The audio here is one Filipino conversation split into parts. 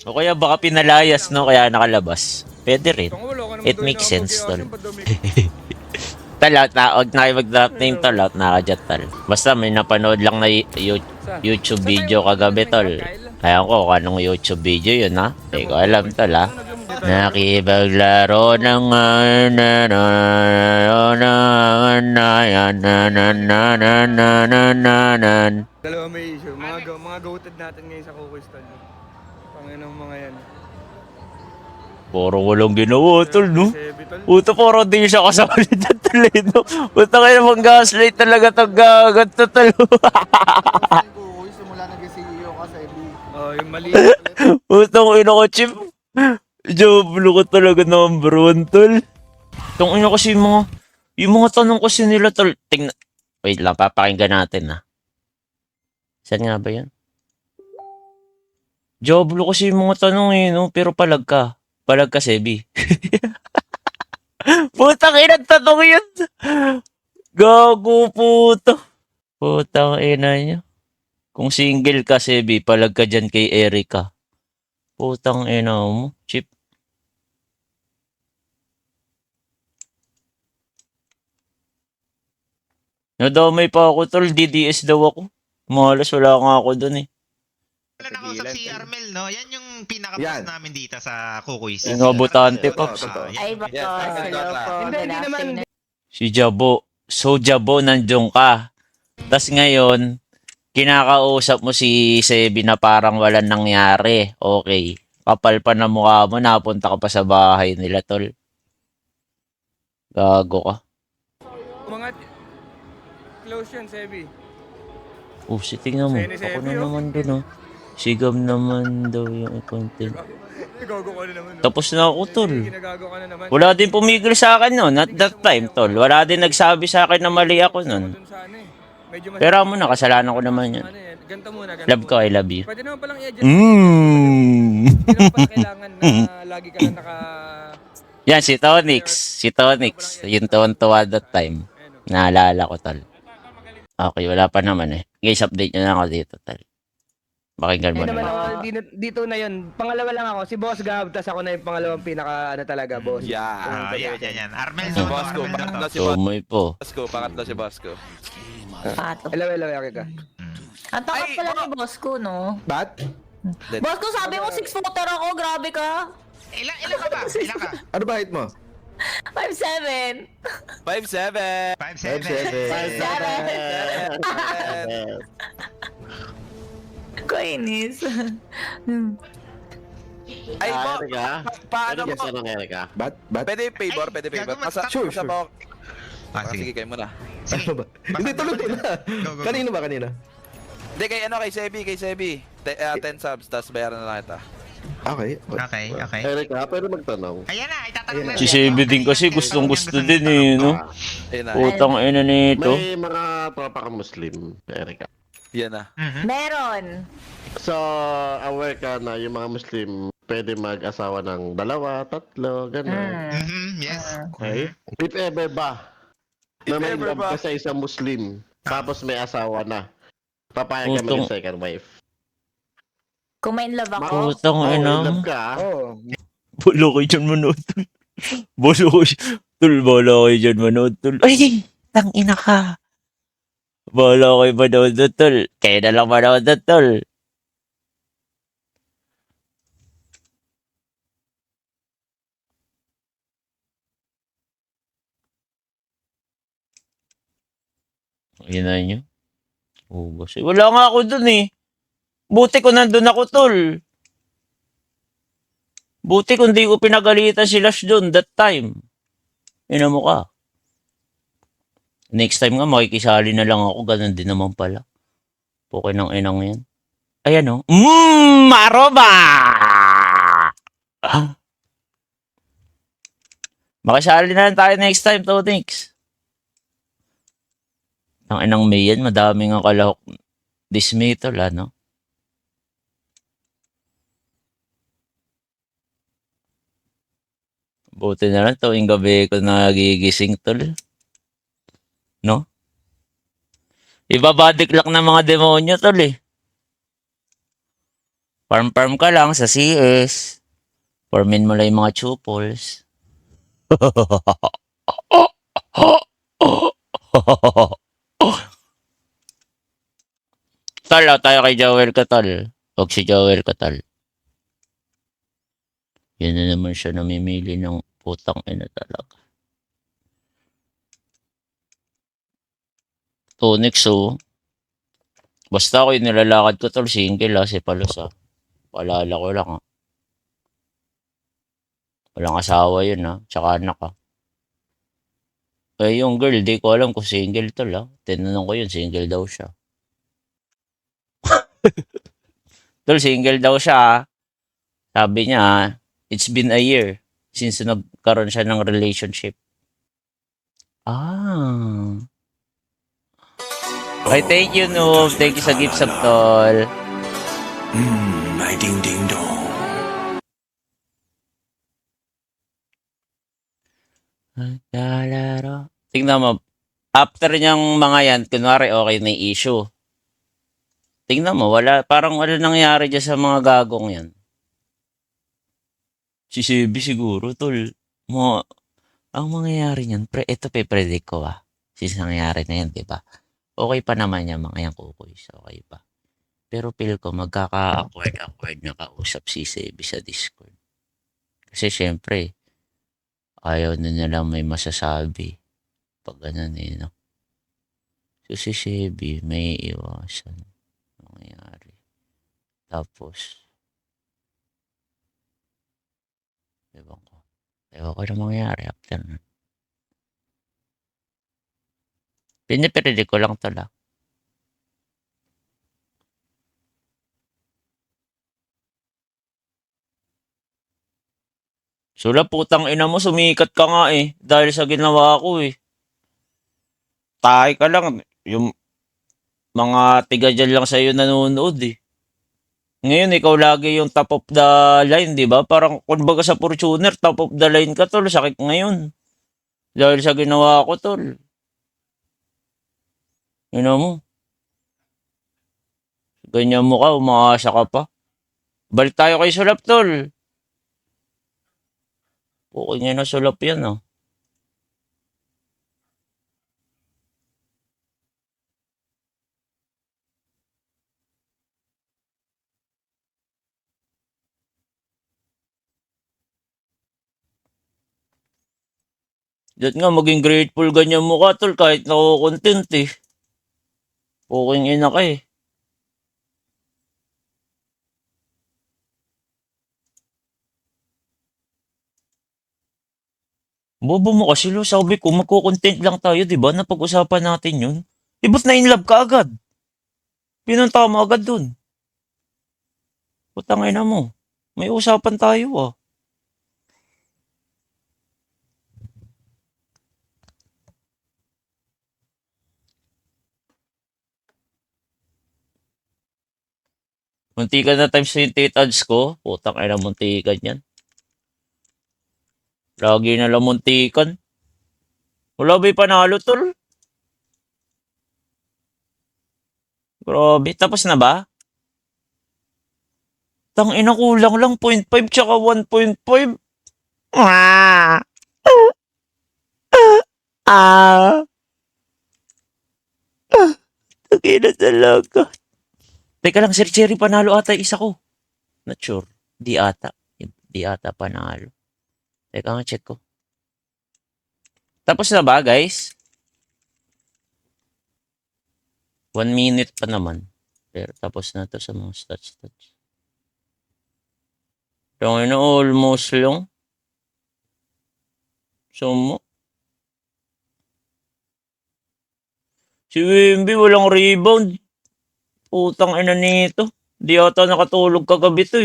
O kaya baka pinalayas, no? Kaya nakalabas. Pwede rin. Tanga, wala ka naman It daw makes sense, tol. inaabogi-asim, ba't daw may... Talat na, huwag na kayo mag-drop name, tol. Out nakadyan, tol. Basta may napanood lang na Saan? YouTube Saan tayo video kagabi, magpapanood ng tol. squad, Kyle? Ayan ko kung anong YouTube video yun, ha? Hindi ko alam, tol, ha? Ano naglamang dito? Nakipaglaro ng Dalawa may issue. Mga goated natin ngayon sa Kukoy Stall. Panginang mga yan. Puro walang ginawa, tol, no? Sebi, tol. Puto, puro di siya kasali na tuloy, no? Puto kayo namang gaslight talaga itong gagat na tol. Kukoy, simula nag-CEO ka sa EB. Oh, yung mali. Putong ina ko, Chip. Joblo ko talaga number one, tol. Itong ina kasi yung mga tanong kasi nila, tol. Tingnan. Wait lang, papakinggan natin, ha. Saan nga ba yan? Joblo kasi yung mga tanong, eh, no? Pero palag ka. Palag ka, Sebi. Putang ina, tanong yun. Gago, puto. Putang ina niya. Kung single ka, Sebi, palag ka dyan kay Erica. Putang ina mo, Chip. Nadamay pa ako, tol. DDS daw ako. Malas, wala nga ako dun, eh. Wala nakausap si Armel, no? Yan yung pinaka-boss Yan. namin dito sa Kukoy. Yung nabutante, Pops. Ay, boss. Yes, Hello po. Hindi, Good hindi naman. afternoon. Si Jabo. So, Jabo, nandiyon ka. Tas ngayon, kinakausap mo si Sebi na parang walang nangyari. Okay. Kapal pa na mukha mo, napunta ka pa sa bahay nila, tol. Gago ka. Mga close yun, Sebi. Oh, si tingnan mo. Sene, Ako Sebi, na oh. naman dun, oh. Sigam naman daw yung content. Gago ka na naman. no? Tapos na ako, tol. Ginagago ka na naman. Wala din pumigil sa akin noon at that time, tol. Wala din nagsabi sa akin na mali ako noon. Dun sa ano eh. Medyo mas... Pero mo na, kasalanan ko naman yun. Ano eh, ganito muna, ganito Love ko, muna. I love you. Pwede naman palang i-adjust. Mm. Hindi naman pala kailangan na lagi ka lang naka... Yan, si Tonix. Si Tonix. Yung tuwan-tuwa that time. Naalala ko, tol. Okay, wala pa naman eh. Guys, update nyo na ako dito, tol. Pakinggan mo Hindi naman naman. ako, dito na yun. Pangalawa lang ako, si Boss Gab, tas ako na yung pangalawang pinaka, ano talaga, boss. Yeah. Yan. Armel, Si no? Bosco, Armel, no? pangatlo si Tumoy po. Bosco, pangatlo si Bosco. Pato. Hello, yaki ka. Ang takat pala ni boss ko, no? Bat? Boss ko, sabi mo 6-footer ako. Grabe ka. Ilan ka ba? Ilan ka? Ano ba height mo? 5'7". 5'7". 5'7". Kainis. Ay, mo, paano mo? Erika? Bat? Pwede favor, pwede favor. gago, mas- Sure, sure. Sige. Sige, kayo muna. Sige. Hindi, tuloy mo na. Go. Kanino ba, kanino? Hindi, kay Sebi. 10 subs, tapos bayaran na lang kita. Okay. Okay. Erika, pwede magtanong. Ayan na, itatanong na. Si Sebi din kasi gustong-gusto din eh, no? Ayun na. Putang ina nito. May mga tropa ka Muslim, Erika. Yan na. Meron. So, aware ka na yung mga Muslim pwede mag-asawa ng 2, 3, gano'n. Yes. Okay? If ever ba, na may love ka sa isang Muslim, tapos may asawa na, papayag ka Putong- maging second wife. Kung may in love ako. Putang Oh, in ina. love ka, ah. Oo. Bolo kayo dyan manood, tol. Bolo kayo. Tol, bolo kayo dyan manood, tol. Ay! Tang ina ka. Bolo kayo manood, tol. Kaya na lang manood, tol. Yun na nyo. Oh, kasi wala nga ako dun eh. Buti ko nandun ako, tol. Buti kung di ko pinagalitan si Lash dun that time. Ina mo ka. Next time nga, makikisali na lang ako. Ganun din naman pala. Okay ng inang yan. Ayan o. Maroba! Ah. Makisali na lang tayo next time, Tonix. Ang inang May yan, madaming ang kalahok. Dismay tol, ano? Buti na lang, tuwing gabi ko nagigising, tol. No? Ibabadik lang ng mga demonyo, tol, eh. Farm ka lang sa CS. Farmin mo lang yung mga chupals. Tol, tayo kay Joel ka, tol. Huwag si Joel ka, tol. Yan na naman siya namimili ng putang ina talaga. Tonix, oh. Basta ako yung nilalakad ko, tol. Single, si Palos, Paalala ko lang, Walang asawa yun, Tsaka anak, Eh, yung girl, di ko alam kung single, tol, Tinanong ko yun, single daw siya. Tol, single daw siya, Sabi niya, it's been a year since nagkaroon siya ng relationship. Ah. Okay, thank you, Noob. Thank you sa gift sub, tol. My ding ding dong. Maglalaro. Tingnan mo, after niyang mga yan, kunwari okay na yung issue. Tingnan mo, parang wala nangyari dyan sa mga gagong yan. Si Sebi siguro, tol. Ang mangyayari niyan, ito pe-predict ko, Since nangyayari na yan, di ba? Okay pa naman yan, mga yan kukuys. Okay pa. Pero feel ko, magkaka-awkward na kausap si Sebi sa Discord. Kasi syempre, ayaw na nilang may masasabi. Pag ganun, no? So si Sebi, may iwasan. Mangyayari. Tapos, ewan ko na mangyayari after nun. Pinipredict ko lang tala. Sula, putang ina mo, sumikat ka nga dahil sa ginawa ko Tayo ka lang, yung mga tiga dyan lang sa'yo nanonood Ngayon, ikaw lagi yung top of the line, di ba? Parang, kumbaga sa Fortuner, top of the line ka, tol. Sakit ngayon. Dahil sa ginawa ko, tol. Mo. Ganyan mo ka, umaasa ka pa. Balik tayo kay Sulap, tol. Okay nga na Sulap yan, Diyan nga, maging grateful ganyan mo ka, tol, kahit nako-content Okay ina ka Bobo mo kasi, lo. Sabi ko, magko-content lang tayo, di ba? Napag-usapan natin yun. Ibut na in love ka agad. Pinunta mo agad dun. Putangay na mo. May usapan tayo, Muntikan na times 28 ads ko. Putang ina, muntikan yan. Lagi na lang muntikan. Wala ba'y panalo, tol? Grabe. Tapos na ba? Tangina, kulang lang 0.5 tsaka 1.5. Ah! Ah! Tangina talaga. Teka lang, Sir Cherry, panalo ata isa ko. Not sure. Di ata. Di ata panalo. Teka nga, check ko. Tapos na ba, guys? 1 minute pa naman. Pero tapos na to sa mga stats. Tangina, almost lang. Sumo. Si Wimby walang rebound. Putang ina nito. Di ata nakatulog kagabi to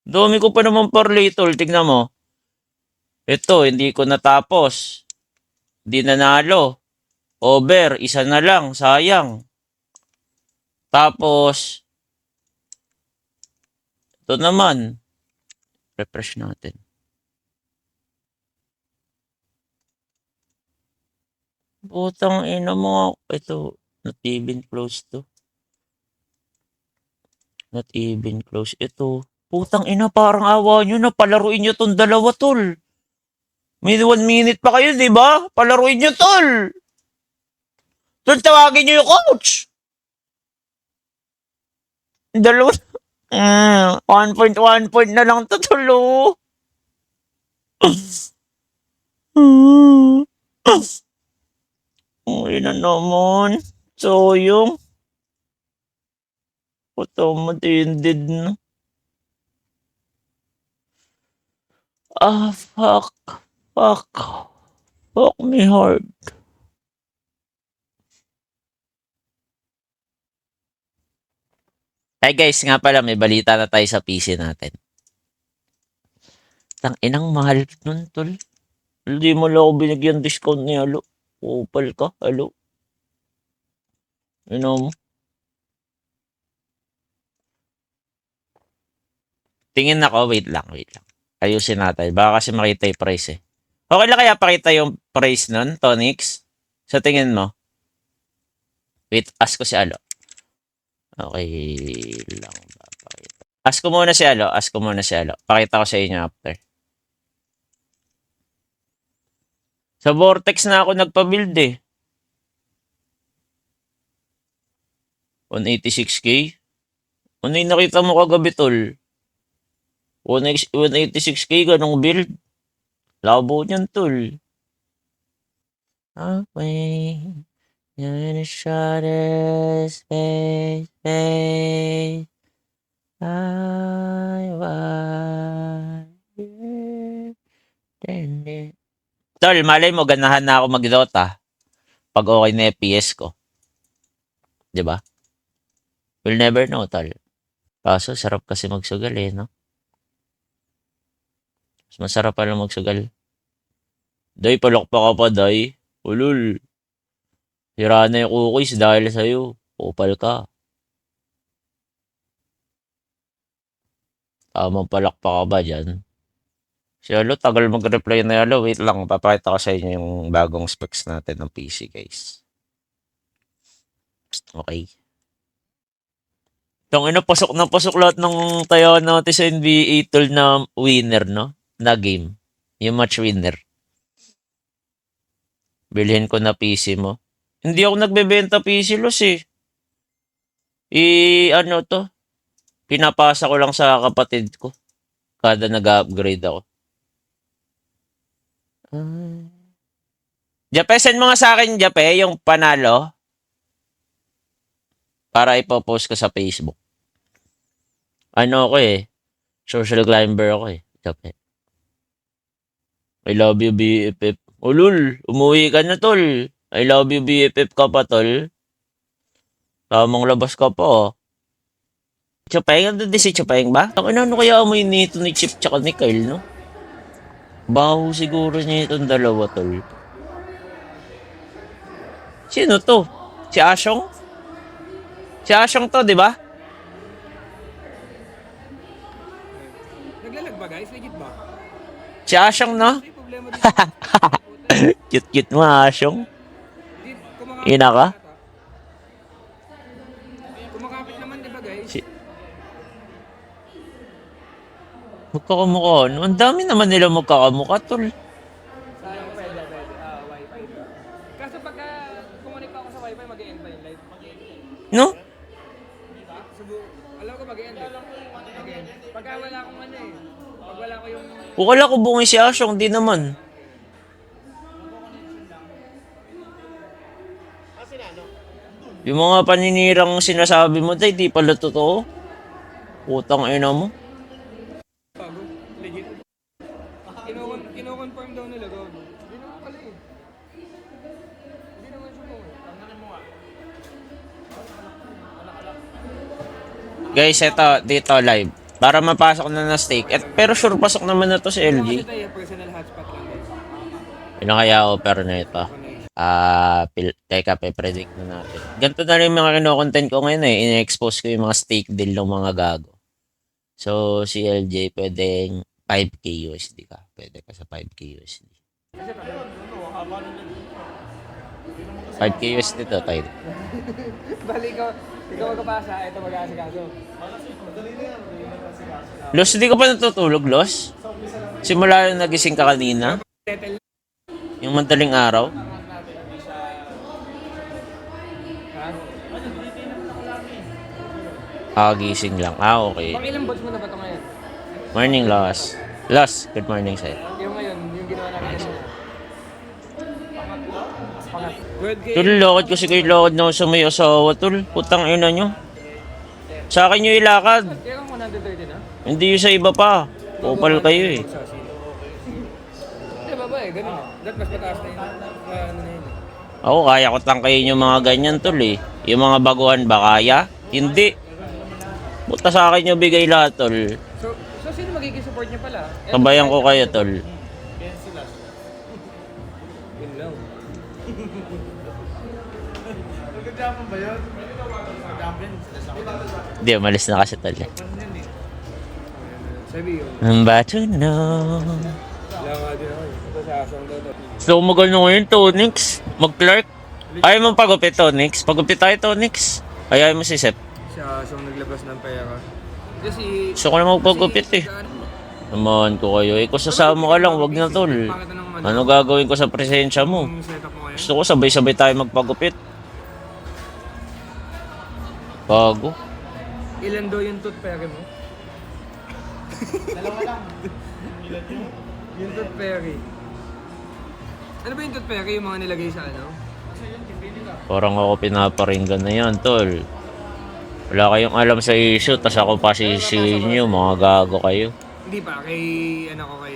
Dami ko pa naman parlay, tol. Tignan mo. Ito, hindi ko natapos. Di nanalo. Over, isa na lang. Sayang. Tapos, ito naman. Refresh natin. Putang ina mo. Ito, Not even close to. Not even close. Ito. Putang ina, parang awa nyo na. Palaruin nyo tong dalawa, tol. May 1 minute pa kayo, di ba? Palaruin nyo, tol. Tol, tawagin nyo yung coach. Dalawa. 1 point na lang to, tol. Oh. Uy na naman. So, yung puto matindid na. Fuck. Fuck. Fuck me hard. Ay guys, nga pala may balita na tayo sa PC natin. Tang inang mahal nun, tol. Hindi mo lang ako binigyan discount ni Halo. Upal ka, Halo. Ano mo? Tingin ako, wait lang. Ayusin natin. Baka kasi makita yung price eh. Okay lang kaya pakita yung price nun, Tonix? Sa tingin mo? Wait, ask ko si Halo. Okay lang ba? Pakita. Ask ko muna si Halo. Pakita ko sa inyo after. Sa Vortex na ako nagpa-build eh. 186k? Ano yung nakita mo kagabi, tol? 186k, ganong build. Labo niyan, tol. Okay. You're the shortest space. Tol, malay mo, ganahan na ako mag-Dota pag okay na FPS ko. Diba? We'll never know, tol. Kaso, sarap kasi magsugal eh, no? Mas masarap pala magsugal. Day, palakpa ka pa, day. Ulul. Sira na yung cookies dahil sa'yo. Upal ka. Tamang palakpa ka ba dyan? Si Halo, tagal mag-reply na Halo. Wait lang, papakita ko sa inyo yung bagong specs natin ng PC, guys. Okay. Itong pasok na pasok lahat ng tayo natin sa NBA tol na winner, no? Na game. Yung match winner. Bilhin ko na PC mo. Hindi ako nagbebenta PC los eh. Ano to? Pinapasa ko lang sa kapatid ko. Kada nag-upgrade ako. Jape, send mo nga sa akin, Jape, yung panalo. Para ipopost ko sa Facebook. Ano ako eh. Social climber ako eh. Jape. I love you, BFF. Ulul, umuwi ka na, tol. I love you, BFF ka pa, tol. Tamang labas ka pa, oh. Chupeng? Ano din si Chupeng ba? Ano kaya amoy nito ni Chip tsaka ni Kyle, no? Baho siguro niya itong dalawa, tol. Sino to? Si Asyong? Si Asyong to, di ba? Naglalag ba guys? Legit ba? Si Asyong, no? May problema dito. Cute-cute mo, Asyong. Kumakapit Ina ka? Kumakapit naman, di ba guys? Magkakamukha, no? Ang dami naman nila magkakamukha, tol. Sayang pwede. Wi-Fi. Kaso pagka kumonek ako sa Wi-Fi, mag-e-end ba yung live? No? Alam ko mag-e-end eh. Mag-e-end. Pagka wala akong ano eh. Pag wala ko yung... Ukala ko bungi si Asyong, di naman. Yung mga paninirang sinasabi mo, tay, di pala totoo. Putang ina mo. Bago. Legit. Kino-confirm daw nila gaw. Hindi naman pala eh. Hindi naman siya mo. Tanggalin mo nga. Guys, eto, dito live. Para mapasok na na stake. Pero sure, pasok naman na to si Kasi LG. tayo personal hotspot lang guys. Yun ang kaya offer na ito. Teka, pe-predict na natin. Ganito na rin yung mga kino-content ko ngayon eh. In-expose ko yung mga stake deal ng mga gago. So, si LJ pwedeng 5k USD ka. Pwede ka sa 5k USD. 5K USD to, tayo. Bali ikaw magpapasa, ito mag-aasikaso. Los, di ka pa natutulog, Los? Simula yung nagising ka kanina? Yung madaling araw? Gising lang. Okay. Ilang bots mo na ba ito ngayon? Morning, Los. Los, good morning sa'yo. Yung ngayon, yung ginawa natin. Pangat. 12K. Tol, lakad kasi kayo lakad na ako sa may asawa, tol. Putang ina nyo. Sa akin nyo ilakad. Kaya kang 130 na? Hindi yung sa iba pa. Kupal kayo eh. Hindi, baba ganun na. Dapat mas mataas na yun. Ano na yun. Ako, kaya ko tangkayin yung mga ganyan, tol eh. Yung mga baguhan ba kaya? Hindi. Buta sa akin yung bigay lahat, tol. So sino magiging support niya pala? Kabayan ko kayo, tol. Yun lang. Hindi, umalis na kasi, tol. Sabi yun. Ang bato no. Wala nga din ako. Ito sa asang daw. So, magal na ngayon, Tonix. Mag-Clark. Ayaw mo pagupit, Tonix. Pagupit tayo, Tonix. Ayaw mo si Sep. Siya asang naglabas ng pera. Kasi... Gusto ko na magpagupit eh. Naman ko kayo. Eh, kung sasama ka lang, wag na, tol. Ano gagawin ko sa presensya mo? Yung setup mo ngayon? Gusto ko sabay-sabay tayo magpagupit. Bago. Ilan daw yung tooth fairy mo? Dalawa lang. Yung tooth fairy. Ano ba yung tooth fairy? Yung mga nilagay sa ano? Parang ako pinaparinggan na yan, tol. Wala kayong alam sa issue, tas ako pa sisihin nyo, mga gago kayo. Hindi pa, kay ano ko kay...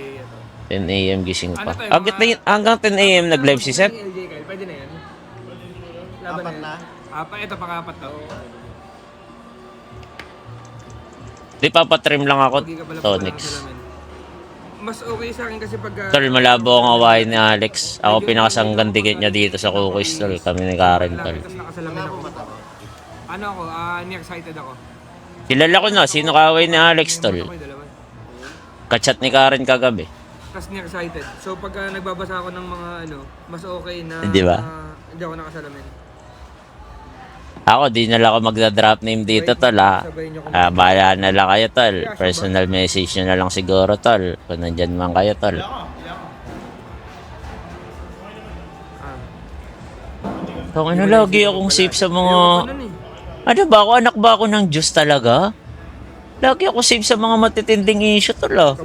10 AM gising pa. Ano to, Agit na yun, hanggang 10 AM nag-live si Sep. LJ Kyle, pwede na yan. Laban apat na? Ito pang-apat to. Di papatrim lang ako, Hindi ka pala Tonix. salamin. Mas okay sa akin kasi pagka... Tol, malabo ang awain ni Alex. Ako pinakasanggang dikit niya dito sa Cookies, tol. Kami ni Karen, tol. Tapos nakasalamin ako. Ano ako, nearsighted ako. Kilala ko na, sino kaaway ni Alex, tol? Ako yung dalawa. Kachat ni Karen kagabi. Tapos nearsighted. So pagka nagbabasa ako ng mga ano, mas okay na... Di ba? Hindi ako nakasalamin. Ako, di na lang ako magda-drop name dito, tol, ha? Bahala na lang kayo, tol. Personal message nyo na lang siguro, tol. Kung nandyan man kayo, tol. Kung ano, lagi akong safe sa mga... Ano ba ako? Anak ba ako ng Diyos talaga? Lagi ako safe sa mga matitinding issue, tol, ha?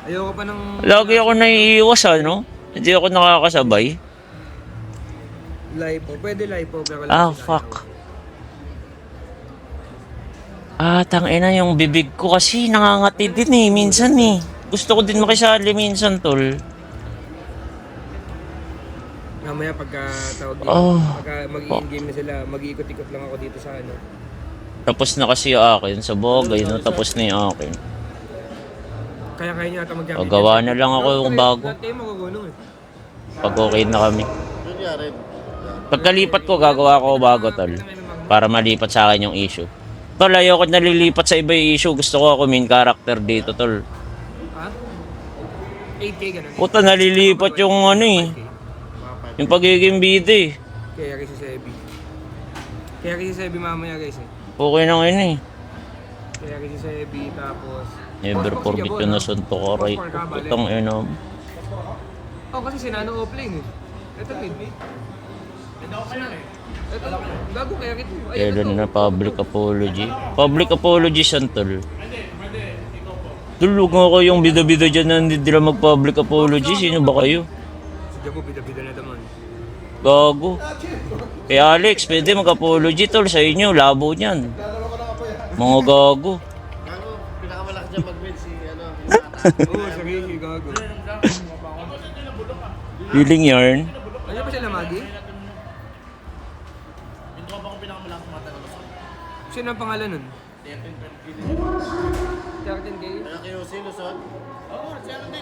Ayoko pa ng... Lagi ako naiiwas, ano? Hindi ako nakakasabay. Lipo. Pwede lipo, pero... Fuck. Tangina yung bibig ko kasi nangangati din eh, minsan eh. Gusto ko din makisali minsan, tol. Mamaya pagka tawag dito, pagka mag-i-game na sila, mag-iikot-ikot lang ako dito sa ano. Tapos na kasi yung akin, sa bagay, no? Tapos na yung akin. Kaya niya ata mag-gamit. Gawa na lang ako yung bago. Dati mo kukunong eh. Pag okay na kami. Pagkalipat ko, gagawa ko bago, tol. Para malipat sa akin yung issue. Tol, ayoko nalilipat sa iba yung issue. Gusto ko ako main character dito, tol. Ha? 8K ganun eh. Puta, nalilipat yung ano eh. Yung pagiging bida eh. Kaya kasi si Sebi. Kaya kasi si Sebi mamaya guys eh. Okay na ngayon eh. Kaya kasi si Sebi tapos... Never forget yung nasunto ko, right? Putang ina. Oh, kasi sinano offlane eh. Ito mid. Ito, gago kaya kito. Kailan na public apology? Public apology siya, tol. Tulog nga kayong bida-bida dyan na hindi nila mag-public apology. Sino ba kayo? Si Jabo, bida-bida na naman. Gago. Kay Alex, pwede mag-apology, tol, sa inyo. Labo niyan. Mga gago. Pinakamalaki dyan mag-win si ano. Oo, sarili, gago. Feeling yarn. Ano pa sila, Maggie? Sino ang pangalan nun? 13K?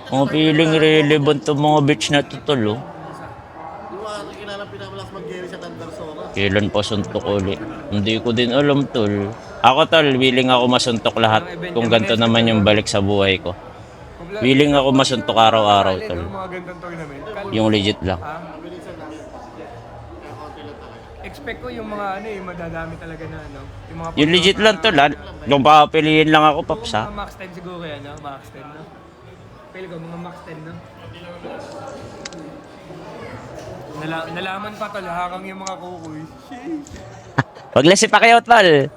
Mga feeling relevant to mga bitch na to, tol, oh. Di ba kinalang pinakamalakas mag-carry sa Tandarsora? Kailan pa suntok ulit? Hindi ko din alam, tol. Ako, tol, willing ako masuntok lahat kung ganito naman yung balik sa buhay ko. Willing ako masuntok araw-araw, tol. Mga gandang tournament. Yung legit lang. expect ko yung mga ano madadami talaga na ano. Yung mga Yung legit lang to, yung papiliin lang ako, Paps, ha? Mga max 10 siguro yan, no? Max 10, no? Pili ko, mga max 10, no? Nalaman pa tol, hakang yung mga kukoy. Wag lang si Pacquiao, tol.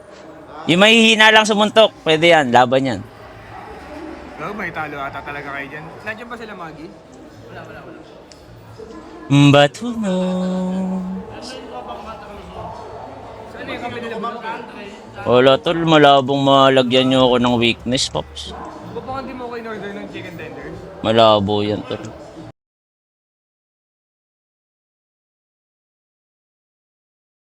Yung mahihina lang sumuntok, pwede yan, laban yan. Oh, may talo ata talaga kayo dyan. Nandiyan ba sila, Maggie? But who knows? So, ano yung kami nila bunok? Wala, tol, malabong malagyan nyo ako ng weakness, Pops. Baka hindi mo ko in-order ng chicken tenders? Malabo yan, tol.